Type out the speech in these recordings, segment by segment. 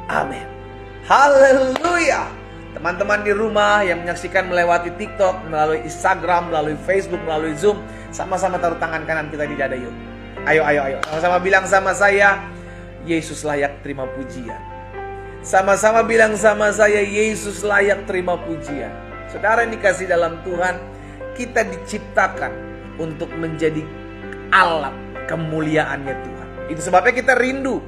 Amin. Haleluya. Teman-teman di rumah yang menyaksikan melewati TikTok, melalui Instagram, melalui Facebook, melalui Zoom, sama-sama taruh tangan kanan kita di dada yuk. Ayo. Sama-sama bilang sama saya, Yesus layak terima pujian. Sama-sama bilang sama saya, Yesus layak terima pujian. Saudara yang dikasih dalam Tuhan, kita diciptakan untuk menjadi alat kemuliaannya Tuhan. Itu sebabnya kita rindu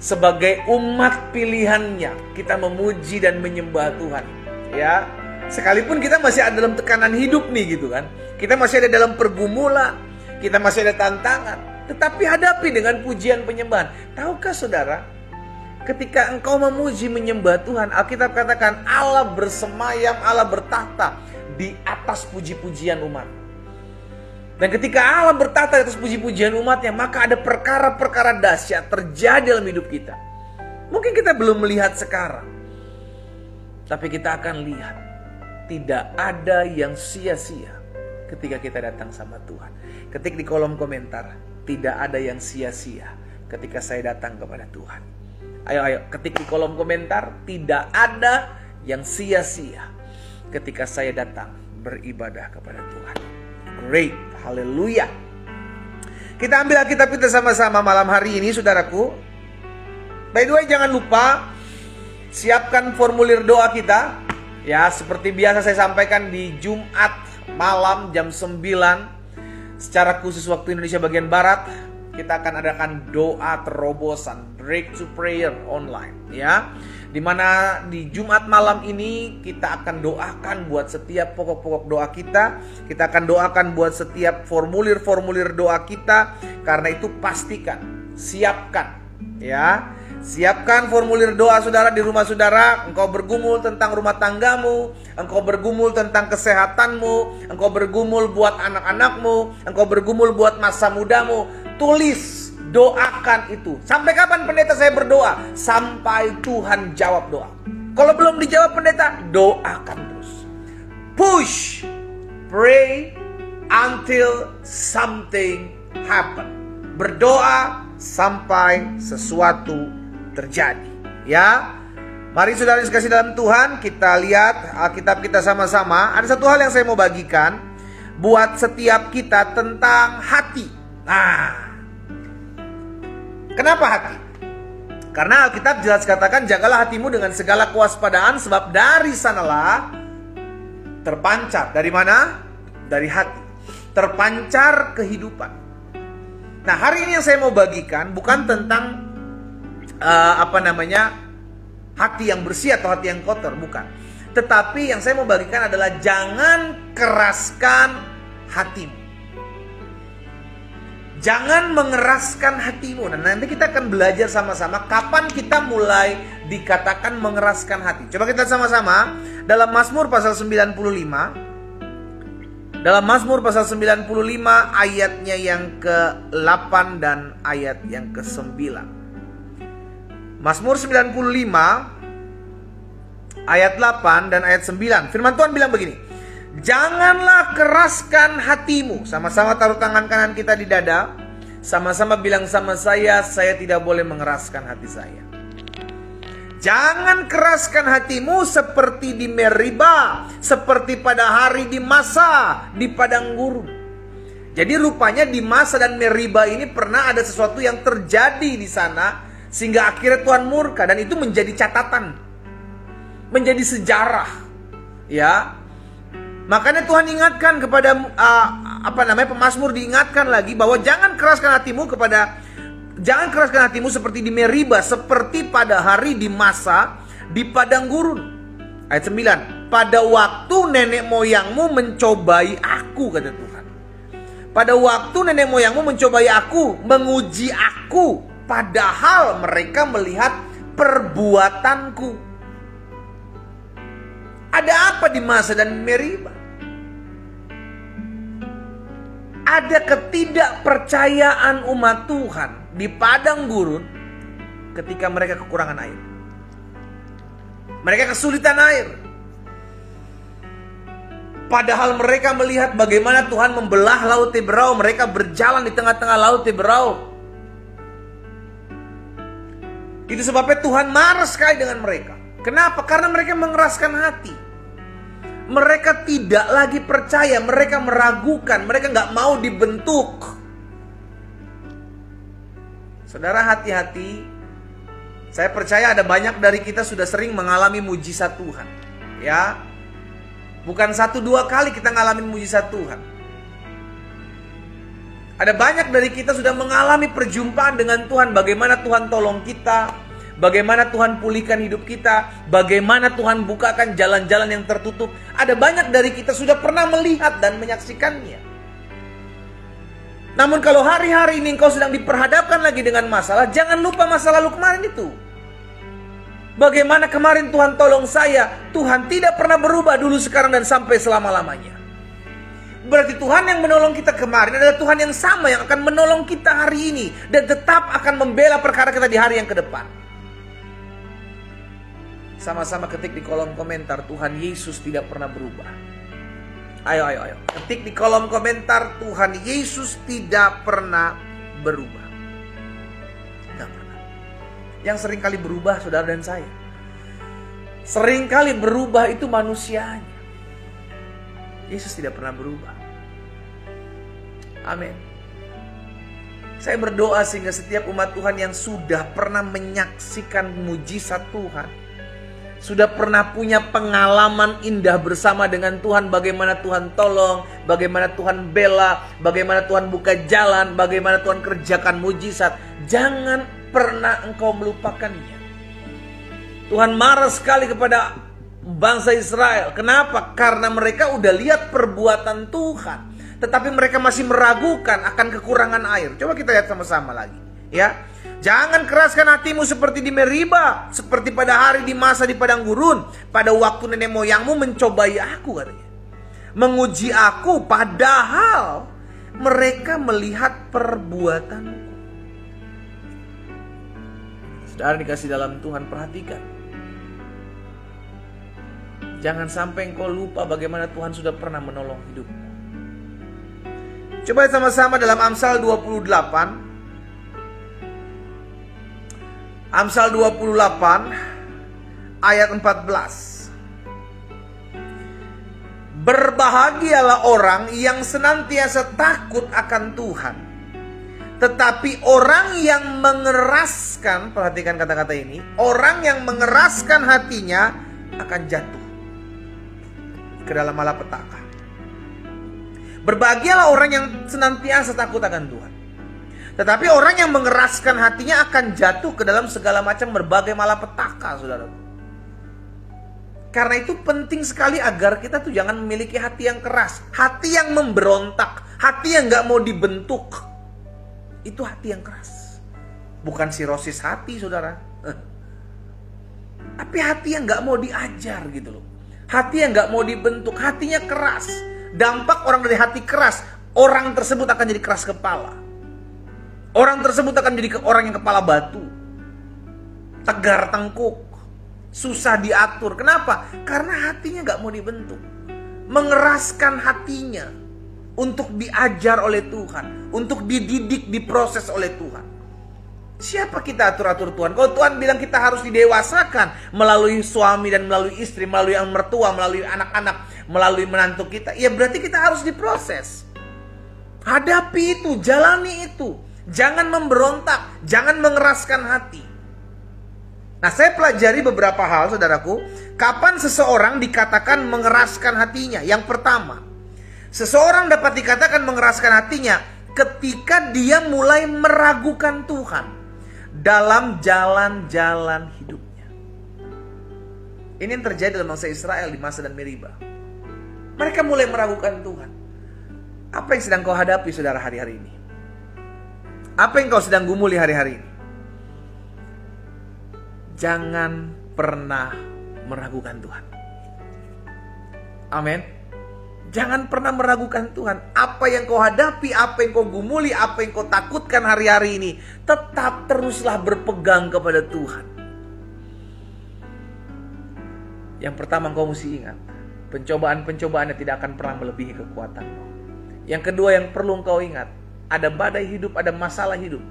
sebagai umat pilihannya, kita memuji dan menyembah Tuhan. Ya, sekalipun kita masih ada dalam tekanan hidup nih gitu kan. Kita masih ada dalam pergumulan, kita masih ada tantangan, tetapi hadapi dengan pujian penyembahan. Tahukah saudara, ketika engkau memuji menyembah Tuhan, Alkitab katakan Allah bersemayam, Allah bertahta di atas puji-pujian umat. Dan ketika Allah bertahta atas puji-pujian umatnya, maka ada perkara-perkara dahsyat terjadi dalam hidup kita. Mungkin kita belum melihat sekarang, tapi kita akan lihat. Tidak ada yang sia-sia ketika kita datang sama Tuhan. Ketik di kolom komentar, tidak ada yang sia-sia ketika saya datang kepada Tuhan. Ayo, ketik di kolom komentar, tidak ada yang sia-sia ketika saya datang beribadah kepada Tuhan. Great, haleluya. Kita ambil Alkitab kita sama-sama malam hari ini, saudaraku. By the way, jangan lupa siapkan formulir doa kita. Ya, seperti biasa saya sampaikan di Jumat malam jam 9 secara khusus waktu Indonesia bagian Barat, kita akan adakan doa terobosan, breakthrough prayer online, ya. Dimana di Jumat malam ini kita akan doakan buat setiap pokok-pokok doa kita. Kita akan doakan buat setiap formulir-formulir doa kita. Karena itu pastikan, siapkan, ya. Siapkan formulir doa saudara di rumah saudara. Engkau bergumul tentang rumah tanggamu, engkau bergumul tentang kesehatanmu, engkau bergumul buat anak-anakmu, engkau bergumul buat masa mudamu. Tulis, doakan itu. Sampai kapan pendeta saya berdoa? Sampai Tuhan jawab doa. Kalau belum dijawab pendeta, doakan terus. Push, pray until something happen. Berdoa sampai sesuatu terjadi. Ya, mari saudara yang dikasih dalam Tuhan, kita lihat Alkitab kita sama-sama. Ada satu hal yang saya mau bagikan buat setiap kita tentang hati. Nah, kenapa hati? Karena Alkitab jelas katakan, jagalah hatimu dengan segala kewaspadaan, sebab dari sanalah terpancar. Dari mana? Dari hati. Terpancar kehidupan. Nah, hari ini yang saya mau bagikan bukan tentang hati yang bersih atau hati yang kotor, bukan. Tetapi yang saya mau bagikan adalah jangan keraskan hatimu. Jangan mengeraskan hatimu. Nah, nanti kita akan belajar sama-sama kapan kita mulai dikatakan mengeraskan hati. Coba kita sama-sama dalam Mazmur pasal 95. Dalam Mazmur pasal 95 ayatnya yang ke-8 dan ayat yang ke-9. Mazmur 95 ayat 8 dan ayat 9. Firman Tuhan bilang begini. Janganlah keraskan hatimu. Sama-sama taruh tangan kanan kita di dada. Sama-sama bilang sama saya tidak boleh mengeraskan hati saya. Jangan keraskan hatimu seperti di Meriba, seperti pada hari di Masa, di padang gurun. Jadi rupanya di Masa dan Meriba ini pernah ada sesuatu yang terjadi di sana, sehingga akhirnya Tuhan murka, dan itu menjadi catatan, menjadi sejarah, ya. Makanya Tuhan ingatkan kepada pemazmur diingatkan lagi bahwa jangan keraskan hatimu seperti di Meriba, seperti pada hari di Masa, di padang gurun. Ayat 9. Pada waktu nenek moyangmu mencobai aku, kata Tuhan. Pada waktu nenek moyangmu mencobai aku, menguji aku, padahal mereka melihat perbuatanku. Ada apa di Masa dan Meriba? Ada ketidakpercayaan umat Tuhan di padang gurun ketika mereka kekurangan air. Mereka kesulitan air. Padahal mereka melihat bagaimana Tuhan membelah Laut Teberau. Mereka berjalan di tengah-tengah Laut Teberau. Itu sebabnya Tuhan marah sekali dengan mereka. Kenapa? Karena mereka mengeraskan hati. Mereka tidak lagi percaya, mereka meragukan, mereka nggak mau dibentuk. Saudara, hati-hati. Saya percaya ada banyak dari kita sudah sering mengalami mujizat Tuhan. Ya, bukan 1-2 kali kita ngalamin mujizat Tuhan. Ada banyak dari kita sudah mengalami perjumpaan dengan Tuhan. Bagaimana Tuhan tolong kita, bagaimana Tuhan pulihkan hidup kita, bagaimana Tuhan bukakan jalan-jalan yang tertutup. Ada banyak dari kita sudah pernah melihat dan menyaksikannya. Namun kalau hari-hari ini engkau sedang diperhadapkan lagi dengan masalah, jangan lupa masa lalu kemarin itu. Bagaimana kemarin Tuhan tolong saya, Tuhan tidak pernah berubah dulu, sekarang, dan sampai selama-lamanya. Berarti Tuhan yang menolong kita kemarin adalah Tuhan yang sama yang akan menolong kita hari ini. Dan tetap akan membela perkara kita di hari yang ke depan. Sama-sama ketik di kolom komentar, Tuhan Yesus tidak pernah berubah. Ayo. Ketik di kolom komentar, Tuhan Yesus tidak pernah berubah. Tidak pernah. Yang sering kali berubah saudara dan saya. Sering kali berubah itu manusianya. Yesus tidak pernah berubah. Amin. Saya berdoa sehingga setiap umat Tuhan yang sudah pernah menyaksikan mujizat Tuhan, sudah pernah punya pengalaman indah bersama dengan Tuhan, bagaimana Tuhan tolong, bagaimana Tuhan bela, bagaimana Tuhan buka jalan, bagaimana Tuhan kerjakan mujizat, jangan pernah engkau melupakannya. Tuhan marah sekali kepada bangsa Israel. Kenapa? Karena mereka udah lihat perbuatan Tuhan, tetapi mereka masih meragukan akan kekurangan air. Coba kita lihat sama-sama lagi, ya. Jangan keraskan hatimu seperti di Meriba, seperti pada hari di masa di padang gurun, pada waktu nenek moyangmu mencobai aku, katanya. Menguji aku, padahal mereka melihat perbuatanku. Saudara dikasih dalam Tuhan, perhatikan. Jangan sampai engkau lupa bagaimana Tuhan sudah pernah menolong hidupmu. Coba sama-sama dalam Amsal 28. Amsal 28 ayat 14. Berbahagialah orang yang senantiasa takut akan Tuhan, tetapi orang yang mengeraskan, perhatikan kata-kata ini, orang yang mengeraskan hatinya akan jatuh ke dalam malapetaka. Berbahagialah orang yang senantiasa takut akan Tuhan, tetapi orang yang mengeraskan hatinya akan jatuh ke dalam segala macam berbagai malapetaka, saudaraku. Karena itu penting sekali agar kita tuh jangan memiliki hati yang keras, hati yang memberontak, hati yang gak mau dibentuk. Itu hati yang keras. Bukan sirosis hati, saudara. Tapi hati yang gak mau diajar gitu loh. Hati yang gak mau dibentuk, hatinya keras. Dampak orang dari hati keras, orang tersebut akan jadi keras kepala. Orang tersebut akan jadi orang yang kepala batu, tegar tengkuk, susah diatur. Kenapa? Karena hatinya gak mau dibentuk. Mengeraskan hatinya untuk diajar oleh Tuhan, untuk dididik, diproses oleh Tuhan. Siapa kita atur-atur Tuhan? Kalau Tuhan bilang kita harus didewasakan melalui suami dan melalui istri, melalui yang mertua, melalui anak-anak, melalui menantu kita, ya berarti kita harus diproses. Hadapi itu, jalani itu. Jangan memberontak, jangan mengeraskan hati. Nah, saya pelajari beberapa hal, saudaraku. Kapan seseorang dikatakan mengeraskan hatinya? Yang pertama, seseorang dapat dikatakan mengeraskan hatinya ketika dia mulai meragukan Tuhan dalam jalan-jalan hidupnya. Ini yang terjadi dalam bangsa Israel di masa dan Meriba. Mereka mulai meragukan Tuhan. Apa yang sedang kau hadapi, saudara, hari-hari ini? Apa yang kau sedang gumuli hari-hari ini? Jangan pernah meragukan Tuhan. Amin. Jangan pernah meragukan Tuhan. Apa yang kau hadapi, apa yang kau gumuli, apa yang kau takutkan hari-hari ini, tetap teruslah berpegang kepada Tuhan. Yang pertama kau mesti ingat, pencobaan-pencobaannya tidak akan pernah melebihi kekuatanmu. Yang kedua yang perlu kau ingat, ada badai hidup, ada masalah hidup,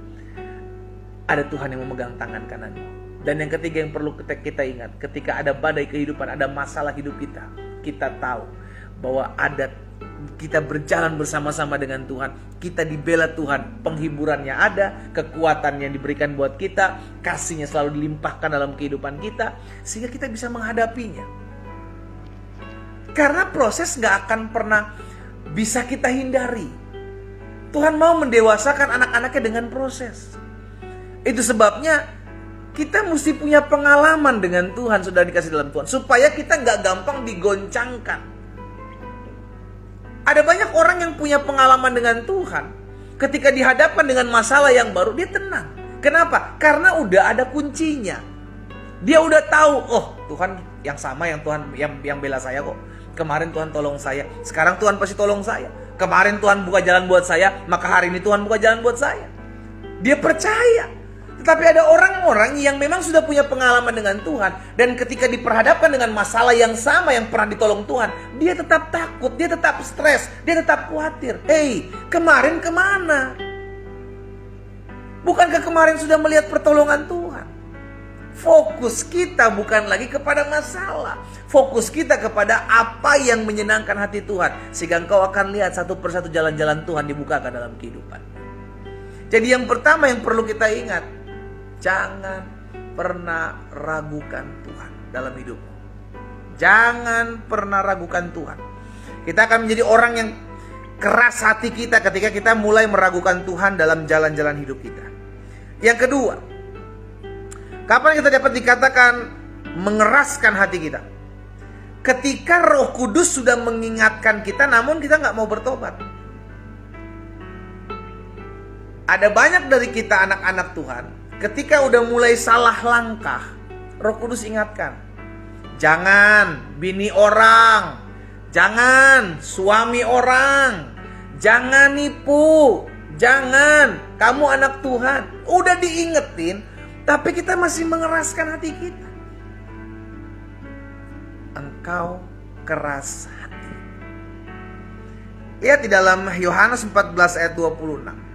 ada Tuhan yang memegang tangan kananmu. Dan yang ketiga yang perlu kita ingat, ketika ada badai kehidupan, ada masalah hidup kita, kita tahu bahwa kita berjalan bersama-sama dengan Tuhan, kita dibela Tuhan, penghiburannya ada, kekuatan yang diberikan buat kita, kasihnya selalu dilimpahkan dalam kehidupan kita, sehingga kita bisa menghadapinya. Karena proses gak akan pernah bisa kita hindari. Tuhan mau mendewasakan anak-anaknya dengan proses. Itu sebabnya kita mesti punya pengalaman dengan Tuhan, sudah dikasih dalam Tuhan, supaya kita gak gampang digoncangkan. Ada banyak orang yang punya pengalaman dengan Tuhan, ketika dihadapkan dengan masalah yang baru, dia tenang. Kenapa? Karena udah ada kuncinya. Dia udah tahu, oh Tuhan yang sama, yang Tuhan yang bela saya kok. Kemarin Tuhan tolong saya, sekarang Tuhan pasti tolong saya. Kemarin Tuhan buka jalan buat saya, maka hari ini Tuhan buka jalan buat saya. Dia percaya. Tetapi ada orang-orang yang memang sudah punya pengalaman dengan Tuhan, dan ketika diperhadapkan dengan masalah yang sama yang pernah ditolong Tuhan, dia tetap takut, dia tetap stres, dia tetap khawatir. Hei, kemarin kemana? Bukankah kemarin sudah melihat pertolongan Tuhan? Fokus kita bukan lagi kepada masalah, fokus kita kepada apa yang menyenangkan hati Tuhan, sehingga engkau akan lihat satu persatu jalan-jalan Tuhan dibukakan dalam kehidupan. Jadi yang pertama yang perlu kita ingat, jangan pernah ragukan Tuhan dalam hidupmu. Jangan pernah ragukan Tuhan. Kita akan menjadi orang yang keras hati kita ketika kita mulai meragukan Tuhan dalam jalan-jalan hidup kita. Yang kedua, kapan kita dapat dikatakan mengeraskan hati kita? Ketika Roh Kudus sudah mengingatkan kita, namun kita nggak mau bertobat. Ada banyak dari kita anak-anak Tuhan, ketika udah mulai salah langkah, Roh Kudus ingatkan. Jangan bini orang, jangan suami orang, jangan nipu, jangan, kamu anak Tuhan. Udah diingetin, tapi kita masih mengeraskan hati kita. Engkau keras hati. Lihat di dalam Yohanes 14 ayat 26.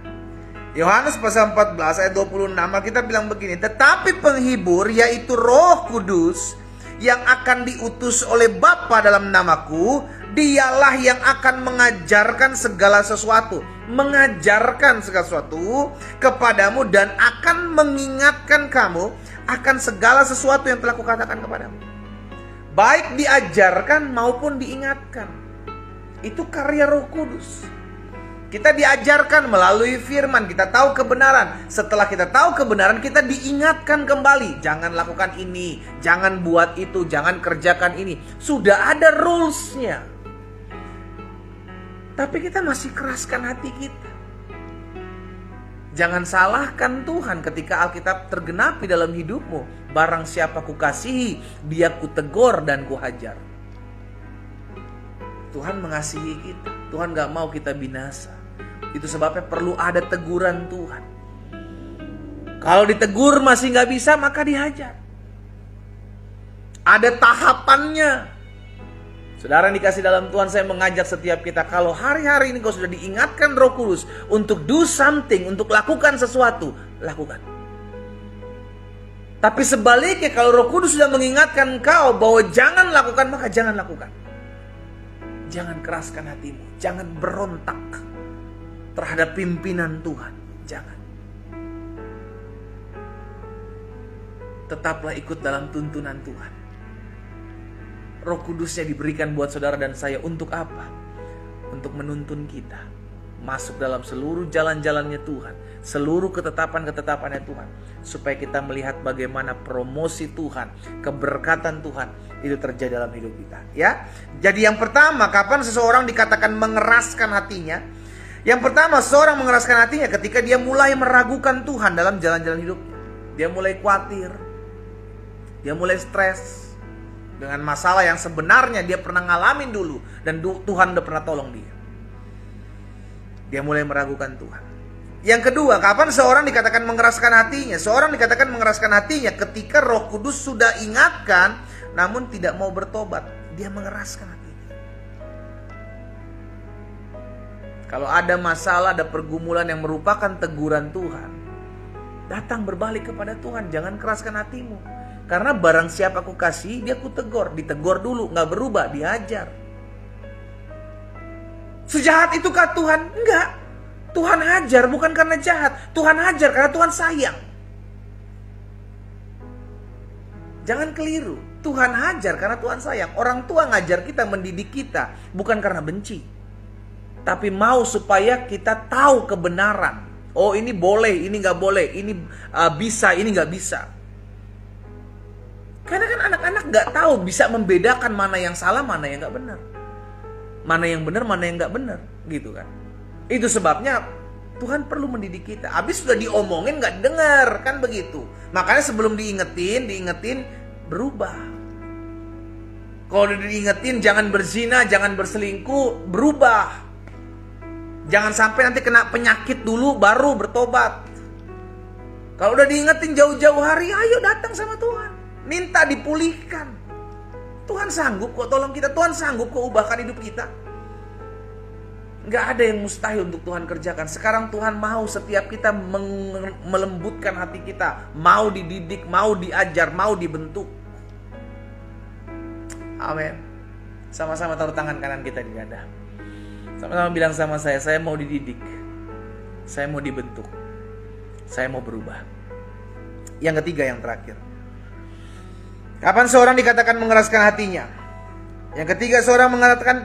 Yohanes pasal 14 ayat 26, kita bilang begini, tetapi penghibur yaitu Roh Kudus yang akan diutus oleh Bapa dalam namaku, dialah yang akan mengajarkan segala sesuatu, kepadamu dan akan mengingatkan kamu akan segala sesuatu yang telah kukatakan kepadamu. Baik diajarkan maupun diingatkan. Itu karya Roh Kudus. Kita diajarkan melalui firman, kita tahu kebenaran. Setelah kita tahu kebenaran, kita diingatkan kembali. Jangan lakukan ini, jangan buat itu, jangan kerjakan ini. Sudah ada rules-nya. Tapi kita masih keraskan hati kita. Jangan salahkan Tuhan ketika Alkitab tergenapi dalam hidupmu. Barang siapa kukasihi, dia kutegur dan kuhajar. Tuhan mengasihi kita. Tuhan gak mau kita binasa. Itu sebabnya perlu ada teguran Tuhan. Kalau ditegur masih gak bisa, maka dihajar. Ada tahapannya. Saudara yang dikasih dalam Tuhan, saya mengajak setiap kita, kalau hari-hari ini kau sudah diingatkan Roh Kudus untuk do something, untuk lakukan sesuatu, lakukan. Tapi sebaliknya, kalau Roh Kudus sudah mengingatkan kau bahwa jangan lakukan, maka jangan lakukan. Jangan keraskan hatimu, jangan berontak terhadap pimpinan Tuhan, jangan. Tetaplah ikut dalam tuntunan Tuhan. Roh Kudusnya diberikan buat saudara dan saya untuk apa? Untuk menuntun kita masuk dalam seluruh jalan-jalannya Tuhan, seluruh ketetapan-ketetapannya Tuhan, supaya kita melihat bagaimana promosi Tuhan, keberkatan Tuhan itu terjadi dalam hidup kita, ya. Jadi yang pertama, kapan seseorang dikatakan mengeraskan hatinya? Yang pertama, seseorang mengeraskan hatinya ketika dia mulai meragukan Tuhan dalam jalan-jalan hidupnya. Dia mulai khawatir, dia mulai stres dengan masalah yang sebenarnya dia pernah ngalamin dulu dan Tuhan udah pernah tolong dia. Dia mulai meragukan Tuhan. Yang kedua, kapan seorang dikatakan mengeraskan hatinya? Seorang dikatakan mengeraskan hatinya ketika Roh Kudus sudah ingatkan namun tidak mau bertobat. Dia mengeraskan hatinya. Kalau ada masalah, ada pergumulan yang merupakan teguran Tuhan, Datang berbalik kepada Tuhan, jangan keraskan hatimu. Karena barang siapa aku kasih, dia aku tegur. Ditegur dulu, gak berubah, dihajar. Sejahat itukah Tuhan? Enggak. Tuhan hajar bukan karena jahat. Tuhan hajar karena Tuhan sayang. Jangan keliru. Tuhan hajar karena Tuhan sayang. Orang tua ngajar kita, mendidik kita, bukan karena benci. Tapi mau supaya kita tahu kebenaran. Oh, ini boleh, ini gak boleh. Ini bisa, ini gak bisa. Karena kan anak-anak gak tahu bisa membedakan mana yang salah, mana yang gak benar. Mana yang benar, mana yang gak benar. Gitu kan. Itu sebabnya Tuhan perlu mendidik kita. Habis sudah diomongin gak dengar. Kan begitu. Makanya sebelum diingetin berubah. Kalau diingetin jangan berzina, jangan berselingkuh, berubah. Jangan sampai nanti kena penyakit dulu baru bertobat. Kalau udah diingetin jauh-jauh hari, ayo datang sama Tuhan. Minta dipulihkan. Tuhan sanggup kok tolong kita. Tuhan sanggup kok ubahkan hidup kita. Nggak ada yang mustahil untuk Tuhan kerjakan. Sekarang Tuhan mau setiap kita melembutkan hati kita. Mau dididik, mau diajar, mau dibentuk. Amin. Sama-sama taruh tangan kanan kita di dada. Sama-sama bilang sama saya mau dididik. Saya mau dibentuk. Saya mau berubah. Yang ketiga, yang terakhir. Kapan seorang dikatakan mengeraskan hatinya? Yang ketiga, seorang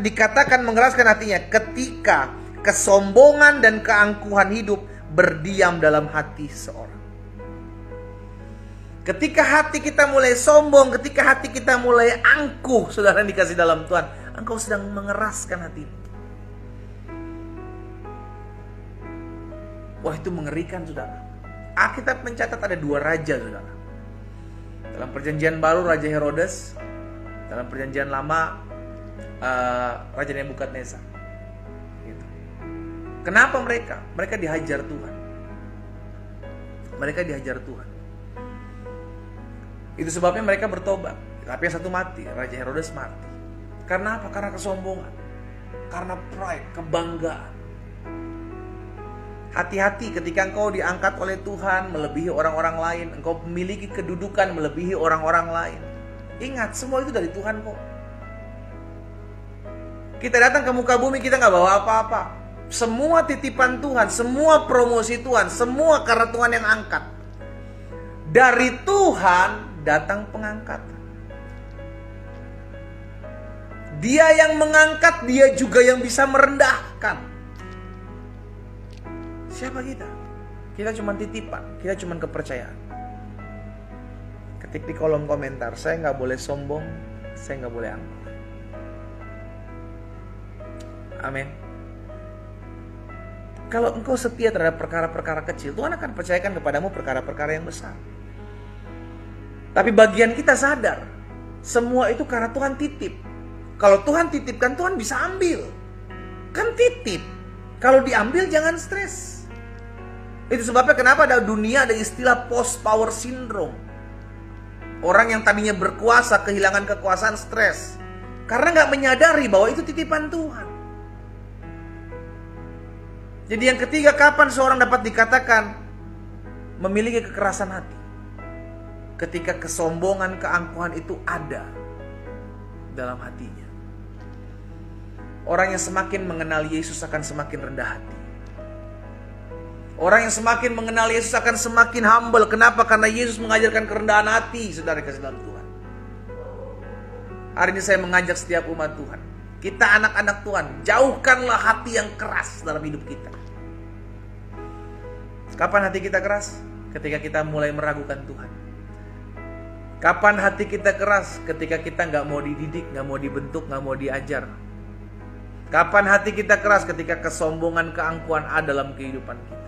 dikatakan mengeraskan hatinya ketika kesombongan dan keangkuhan hidup berdiam dalam hati seorang. Ketika hati kita mulai sombong, ketika hati kita mulai angkuh, saudara yang dikasih dalam Tuhan, engkau sedang mengeraskan hatimu. Wah, itu mengerikan, saudara. Alkitab mencatat ada 2 raja, saudara. Dalam perjanjian baru Raja Herodes, dalam perjanjian lama Raja Nebukadnezar. Gitu. Kenapa mereka? Mereka dihajar Tuhan. Mereka dihajar Tuhan. Itu sebabnya mereka bertobat. Tapi yang satu mati, Raja Herodes mati. Karena apa? Karena kesombongan. Karena pride, kebanggaan. Hati-hati ketika engkau diangkat oleh Tuhan melebihi orang-orang lain. Engkau memiliki kedudukan melebihi orang-orang lain. Ingat, semua itu dari Tuhan kok. Kita datang ke muka bumi, kita gak bawa apa-apa. Semua titipan Tuhan, semua promosi Tuhan, semua karena Tuhan yang angkat. Dari Tuhan datang pengangkat. Dia yang mengangkat, dia juga yang bisa merendahkan. Siapa kita? Kita cuma titipan, kita cuma kepercayaan. Ketik di kolom komentar, saya nggak boleh sombong, saya nggak boleh angkuh. Amin. Kalau engkau setia terhadap perkara-perkara kecil, Tuhan akan percayakan kepadamu perkara-perkara yang besar. Tapi bagian kita sadar, semua itu karena Tuhan titip. Kalau Tuhan titipkan, Tuhan bisa ambil. Kan titip. Kalau diambil jangan stres. Itu sebabnya kenapa ada dunia ada istilah post power syndrome. Orang yang tadinya berkuasa kehilangan kekuasaan, stres. Karena gak menyadari bahwa itu titipan Tuhan. Jadi yang ketiga, kapan seorang dapat dikatakan memiliki kekerasan hati? Ketika kesombongan, keangkuhan itu ada dalam hatinya. Orang yang semakin mengenal Yesus akan semakin rendah hati. Orang yang semakin mengenal Yesus akan semakin humble. Kenapa? Karena Yesus mengajarkan kerendahan hati, saudara kasih dalam Tuhan. Hari ini saya mengajak setiap umat Tuhan. Kita anak-anak Tuhan, jauhkanlah hati yang keras dalam hidup kita. Kapan hati kita keras? Ketika kita mulai meragukan Tuhan. Kapan hati kita keras? Ketika kita gak mau dididik, gak mau dibentuk, gak mau diajar. Kapan hati kita keras? Ketika kesombongan, keangkuhan ada dalam kehidupan kita.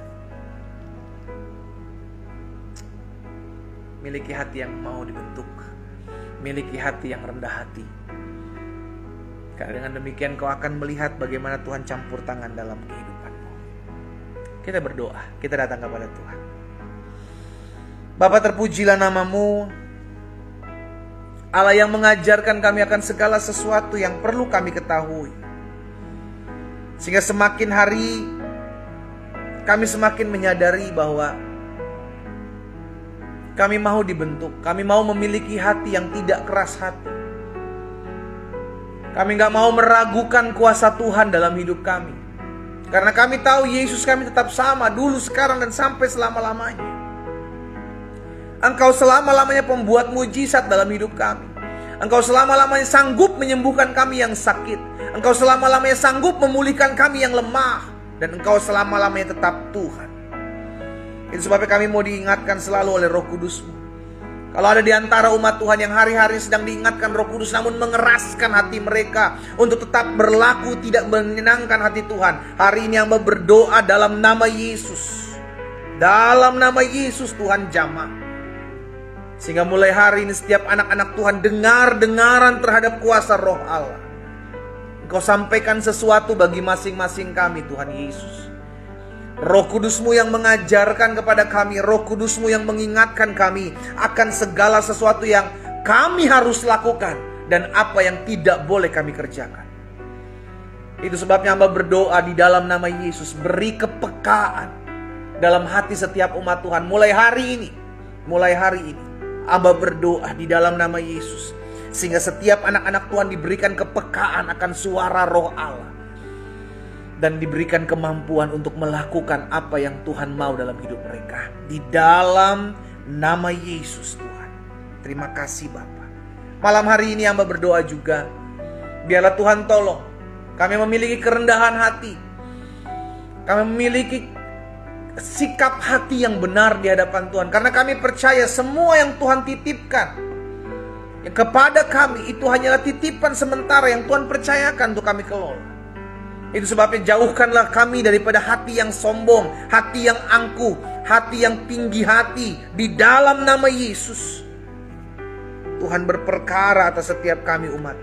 Miliki hati yang mau dibentuk. Miliki hati yang rendah hati. Karena dengan demikian kau akan melihat bagaimana Tuhan campur tangan dalam kehidupanmu. Kita berdoa, kita datang kepada Tuhan. Bapa, terpujilah namamu, Allah yang mengajarkan kami akan segala sesuatu yang perlu kami ketahui. Sehingga semakin hari kami semakin menyadari bahwa Kami mau dibentuk. Kami mau memiliki hati yang tidak keras hati. Kami gak mau meragukan kuasa Tuhan dalam hidup kami. Karena kami tahu Yesus kami tetap sama dulu, sekarang, dan sampai selama-lamanya. Engkau selama-lamanya pembuat mujizat dalam hidup kami. Engkau selama-lamanya sanggup menyembuhkan kami yang sakit. Engkau selama-lamanya sanggup memulihkan kami yang lemah. Dan Engkau selama-lamanya tetap Tuhan. Itu sebabnya kami mau diingatkan selalu oleh Roh Kudus-Mu. Kalau ada di antara umat Tuhan yang hari-hari sedang diingatkan Roh Kudus, namun mengeraskan hati mereka untuk tetap berlaku tidak menyenangkan hati Tuhan, hari ini hamba berdoa dalam nama Yesus. Dalam nama Yesus Tuhan jamah. Sehingga mulai hari ini setiap anak-anak Tuhan dengar-dengaran terhadap kuasa Roh Allah. Engkau sampaikan sesuatu bagi masing-masing kami Tuhan Yesus. Roh Kudus-Mu yang mengajarkan kepada kami, Roh Kudus-Mu yang mengingatkan kami akan segala sesuatu yang kami harus lakukan dan apa yang tidak boleh kami kerjakan. Itu sebabnya hamba berdoa di dalam nama Yesus, beri kepekaan dalam hati setiap umat Tuhan. Mulai hari ini, hamba berdoa di dalam nama Yesus, sehingga setiap anak-anak Tuhan diberikan kepekaan akan suara Roh Allah. Dan diberikan kemampuan untuk melakukan apa yang Tuhan mau dalam hidup mereka. Di dalam nama Yesus Tuhan. Terima kasih Bapa. Malam hari ini hamba berdoa juga. Biarlah Tuhan tolong. Kami memiliki kerendahan hati. Kami memiliki sikap hati yang benar di hadapan Tuhan. Karena kami percaya semua yang Tuhan titipkan kepada kami itu hanyalah titipan sementara yang Tuhan percayakan untuk kami kelola. Itu sebabnya jauhkanlah kami daripada hati yang sombong, hati yang angkuh, hati yang tinggi hati. Di dalam nama Yesus, Tuhan berperkara atas setiap kami umat.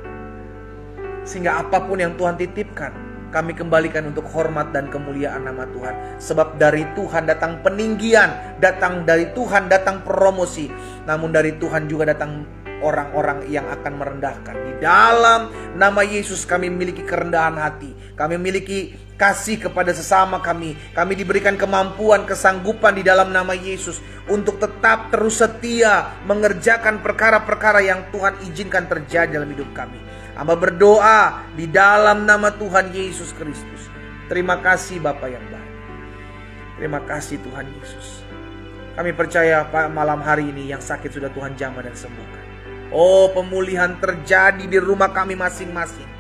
Sehingga apapun yang Tuhan titipkan, kami kembalikan untuk hormat dan kemuliaan nama Tuhan. Sebab dari Tuhan datang peninggian, dari Tuhan datang promosi. Namun dari Tuhan juga datang orang-orang yang akan merendahkan. Di dalam nama Yesus kami memiliki kerendahan hati. Kami memiliki kasih kepada sesama kami. Kami diberikan kemampuan, kesanggupan di dalam nama Yesus untuk tetap terus setia mengerjakan perkara-perkara yang Tuhan izinkan terjadi dalam hidup kami. Hamba berdoa di dalam nama Tuhan Yesus Kristus. Terima kasih Bapa yang baik. Terima kasih Tuhan Yesus. Kami percaya malam hari ini yang sakit sudah Tuhan jamah dan sembuhkan. Oh, pemulihan terjadi di rumah kami masing-masing.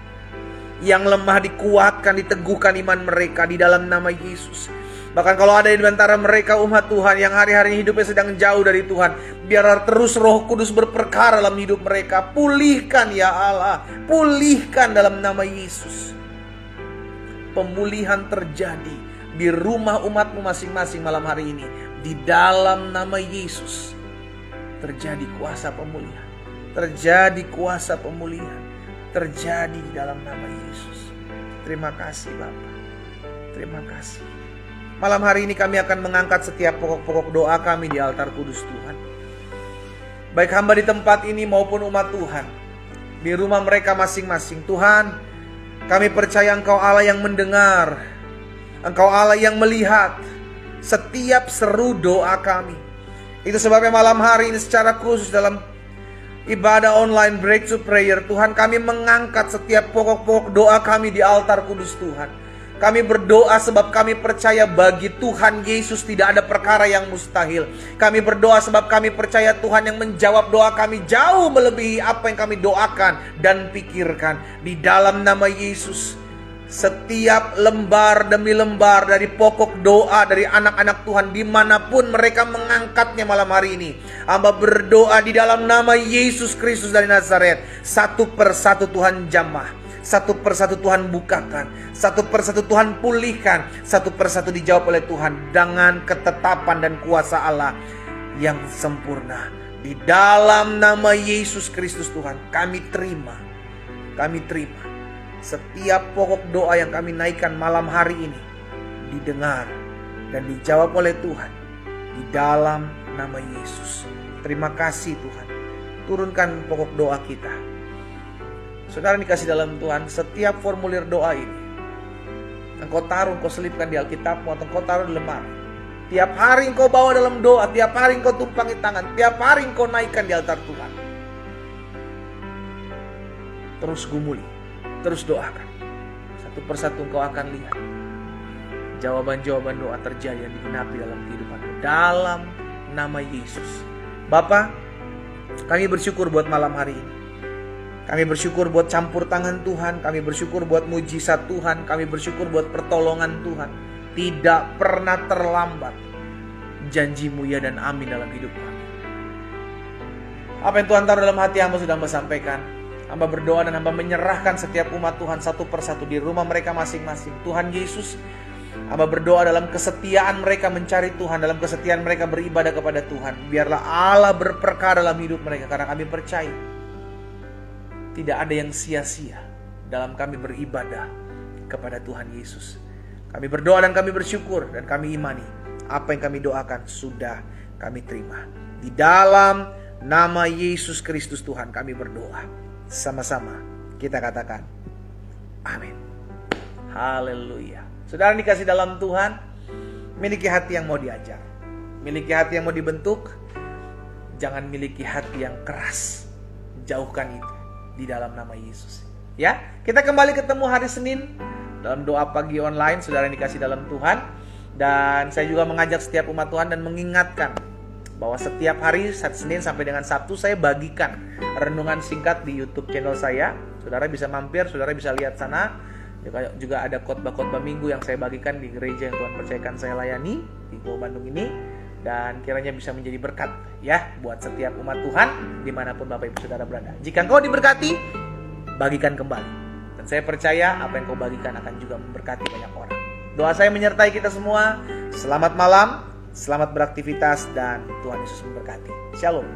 Yang lemah dikuatkan, diteguhkan iman mereka di dalam nama Yesus. Bahkan kalau ada di antara mereka umat Tuhan yang hari-hari hidupnya sedang jauh dari Tuhan, biar terus Roh Kudus berperkara dalam hidup mereka. Pulihkan ya Allah, pulihkan dalam nama Yesus. Pemulihan terjadi di rumah umatmu masing-masing malam hari ini. Di dalam nama Yesus terjadi kuasa pemulihan. Terjadi kuasa pemulihan. Terjadi di dalam nama Yesus. Terima kasih Bapa. Terima kasih. Malam hari ini kami akan mengangkat setiap pokok-pokok doa kami di altar kudus Tuhan. Baik hamba di tempat ini maupun umat Tuhan di rumah mereka masing-masing. Tuhan, kami percaya Engkau Allah yang mendengar, Engkau Allah yang melihat setiap seru doa kami. Itu sebabnya malam hari ini secara khusus dalam ibadah online Breakthrough Prayer, Tuhan, kami mengangkat setiap pokok-pokok doa kami di altar kudus Tuhan. Kami berdoa sebab kami percaya bagi Tuhan Yesus tidak ada perkara yang mustahil. Kami berdoa sebab kami percaya Tuhan yang menjawab doa kami jauh melebihi apa yang kami doakan dan pikirkan. Di dalam nama Yesus, setiap lembar demi lembar dari pokok doa dari anak-anak Tuhan dimanapun mereka mengangkatnya malam hari ini, hamba berdoa di dalam nama Yesus Kristus dari Nazaret, satu persatu Tuhan jamah, satu persatu Tuhan bukakan, satu persatu Tuhan pulihkan, satu persatu dijawab oleh Tuhan dengan ketetapan dan kuasa Allah yang sempurna. Di dalam nama Yesus Kristus Tuhan, kami terima setiap pokok doa yang kami naikkan malam hari ini didengar dan dijawab oleh Tuhan di dalam nama Yesus. Terima kasih Tuhan. Turunkan pokok doa kita. Saudara dikasih dalam Tuhan, setiap formulir doa ini Engkau taruh, Engkau selipkan di Alkitabmu atau Engkau taruh di lemari. Tiap hari engkau bawa dalam doa, tiap hari engkau tumpangi tangan, tiap hari engkau naikkan di altar Tuhan. Terus gumuli, terus doakan. Satu persatu engkau akan lihat jawaban-jawaban doa terjadi yang digenapi dalam kehidupanmu. Dalam nama Yesus. Bapa, kami bersyukur buat malam hari ini. Kami bersyukur buat campur tangan Tuhan. Kami bersyukur buat mujizat Tuhan. Kami bersyukur buat pertolongan Tuhan. Tidak pernah terlambat janji-Mu ya dan amin dalam hidup kami. Apa yang Tuhan taruh dalam hati hamba sudah hamba sampaikan. Hamba berdoa dan hamba menyerahkan setiap umat Tuhan satu persatu di rumah mereka masing-masing. Tuhan Yesus, hamba berdoa dalam kesetiaan mereka mencari Tuhan, dalam kesetiaan mereka beribadah kepada Tuhan. Biarlah Allah berperkara dalam hidup mereka, karena kami percaya tidak ada yang sia-sia dalam kami beribadah kepada Tuhan Yesus. Kami berdoa dan kami bersyukur dan kami imani apa yang kami doakan sudah kami terima. Di dalam nama Yesus Kristus Tuhan kami berdoa. Sama-sama kita katakan amin. Haleluya. Saudara dikasih dalam Tuhan, miliki hati yang mau diajar, miliki hati yang mau dibentuk. Jangan miliki hati yang keras. Jauhkan itu di dalam nama Yesus. Ya, kita kembali ketemu hari Senin dalam doa pagi online, saudara yang dikasih dalam Tuhan. Dan saya juga mengajak setiap umat Tuhan dan mengingatkan bahwa setiap hari Senin sampai dengan Sabtu saya bagikan renungan singkat di YouTube channel saya. Saudara bisa mampir, saudara bisa lihat sana. Juga ada khotbah-khotbah minggu yang saya bagikan di gereja yang Tuhan percayakan saya layani di Goa Bandung ini. Dan kiranya bisa menjadi berkat ya buat setiap umat Tuhan dimanapun Bapak Ibu Saudara berada. Jika engkau diberkati, bagikan kembali. Dan saya percaya apa yang kau bagikan akan juga memberkati banyak orang. Doa saya menyertai kita semua. Selamat malam, selamat beraktivitas, dan Tuhan Yesus memberkati. Shalom.